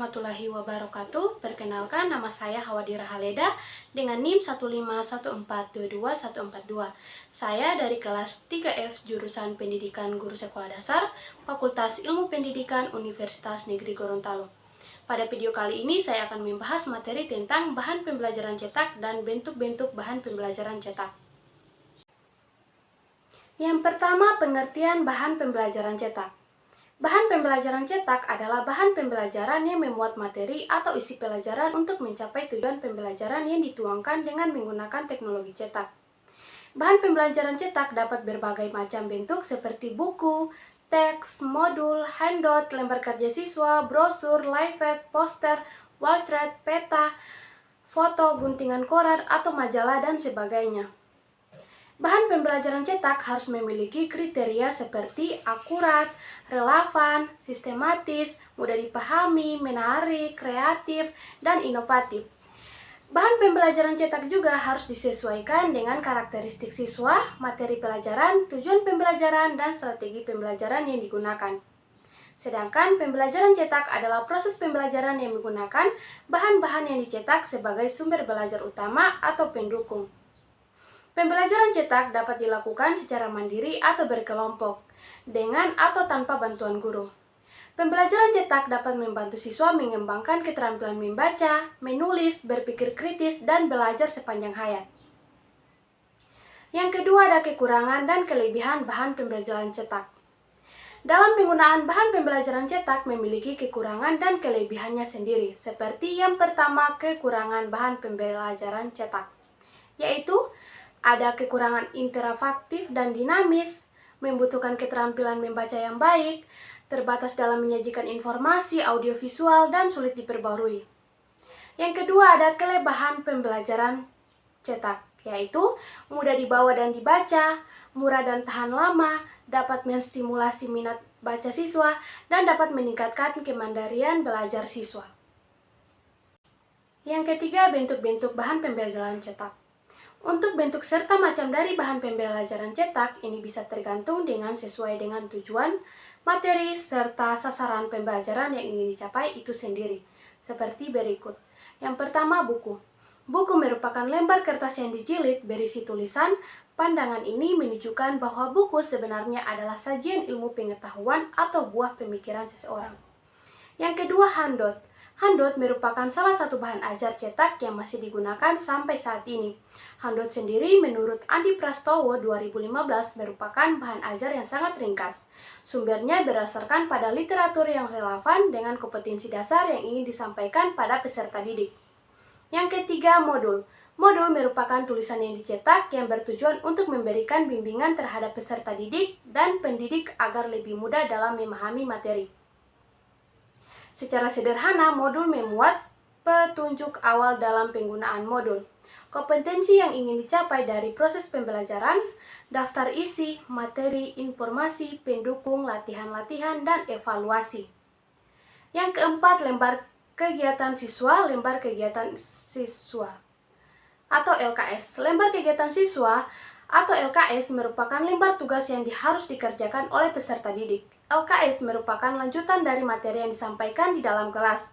warahmatullahi wabarakatuh. Perkenalkan, nama saya Hawadira Haleda dengan NIM 151422142. Saya dari kelas 3F jurusan Pendidikan Guru Sekolah Dasar, Fakultas Ilmu Pendidikan Universitas Negeri Gorontalo. Pada video kali ini saya akan membahas materi tentang bahan pembelajaran cetak dan bentuk-bentuk bahan pembelajaran cetak. Yang pertama, pengertian bahan pembelajaran cetak. Bahan pembelajaran cetak adalah bahan pembelajaran yang memuat materi atau isi pelajaran untuk mencapai tujuan pembelajaran yang dituangkan dengan menggunakan teknologi cetak. Bahan pembelajaran cetak dapat berbagai macam bentuk seperti buku, teks, modul, handout, lembar kerja siswa, brosur, livepad, poster, wall thread, peta, foto, guntingan koran, atau majalah, dan sebagainya. Bahan pembelajaran cetak harus memiliki kriteria seperti akurat, relevan, sistematis, mudah dipahami, menarik, kreatif, dan inovatif. Bahan pembelajaran cetak juga harus disesuaikan dengan karakteristik siswa, materi pelajaran, tujuan pembelajaran, dan strategi pembelajaran yang digunakan. Sedangkan pembelajaran cetak adalah proses pembelajaran yang menggunakan bahan-bahan yang dicetak sebagai sumber belajar utama atau pendukung. Pembelajaran cetak dapat dilakukan secara mandiri atau berkelompok, dengan atau tanpa bantuan guru. Pembelajaran cetak dapat membantu siswa mengembangkan keterampilan membaca, menulis, berpikir kritis, dan belajar sepanjang hayat. Yang kedua, ada kekurangan dan kelebihan bahan pembelajaran cetak. Dalam penggunaan bahan pembelajaran cetak memiliki kekurangan dan kelebihannya sendiri, seperti yang pertama, kekurangan bahan pembelajaran cetak, yaitu ada kekurangan interaktif dan dinamis, membutuhkan keterampilan membaca yang baik, terbatas dalam menyajikan informasi audiovisual, dan sulit diperbarui. Yang kedua, ada kelebihan pembelajaran cetak, yaitu mudah dibawa dan dibaca, murah dan tahan lama, dapat menstimulasi minat baca siswa, dan dapat meningkatkan kemandirian belajar siswa. Yang ketiga, bentuk-bentuk bahan pembelajaran cetak. Untuk bentuk serta macam dari bahan pembelajaran cetak ini bisa tergantung dengan sesuai dengan tujuan, materi, serta sasaran pembelajaran yang ingin dicapai itu sendiri. Seperti berikut. Yang pertama, buku. Buku merupakan lembar kertas yang dijilid berisi tulisan. Pandangan ini menunjukkan bahwa buku sebenarnya adalah sajian ilmu pengetahuan atau buah pemikiran seseorang. Yang kedua, handout. Handout merupakan salah satu bahan ajar cetak yang masih digunakan sampai saat ini. Handout sendiri menurut Andi Prastowo 2015 merupakan bahan ajar yang sangat ringkas. Sumbernya berdasarkan pada literatur yang relevan dengan kompetensi dasar yang ingin disampaikan pada peserta didik. Yang ketiga, modul. Modul merupakan tulisan yang dicetak yang bertujuan untuk memberikan bimbingan terhadap peserta didik dan pendidik agar lebih mudah dalam memahami materi. Secara sederhana, modul memuat petunjuk awal dalam penggunaan modul, kompetensi yang ingin dicapai dari proses pembelajaran, daftar isi, materi, informasi, pendukung, latihan-latihan, dan evaluasi. Yang keempat, lembar kegiatan siswa, lembar kegiatan siswa atau LKS. Lembar kegiatan siswa atau LKS merupakan lembar tugas yang harus dikerjakan oleh peserta didik. LKS merupakan lanjutan dari materi yang disampaikan di dalam kelas.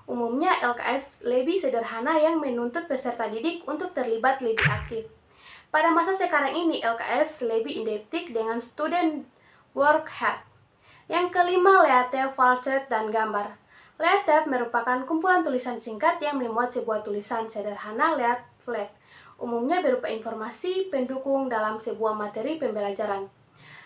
Umumnya LKS lebih sederhana yang menuntut peserta didik untuk terlibat lebih aktif. Pada masa sekarang ini LKS lebih identik dengan student workshop. Yang kelima, LeTF, Wall-Thread, dan gambar. LeTF merupakan kumpulan tulisan singkat yang memuat sebuah tulisan sederhana leaflet. Umumnya berupa informasi pendukung dalam sebuah materi pembelajaran.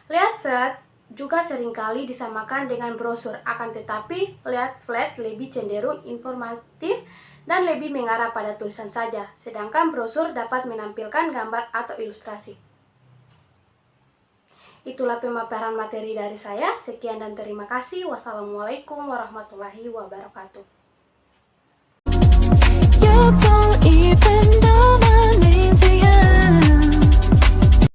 Leaflet juga seringkali disamakan dengan brosur, akan tetapi leaflet lebih cenderung informatif dan lebih mengarah pada tulisan saja, sedangkan brosur dapat menampilkan gambar atau ilustrasi. Itulah pemaparan materi dari saya. Sekian dan terima kasih. Wassalamualaikum warahmatullahi wabarakatuh.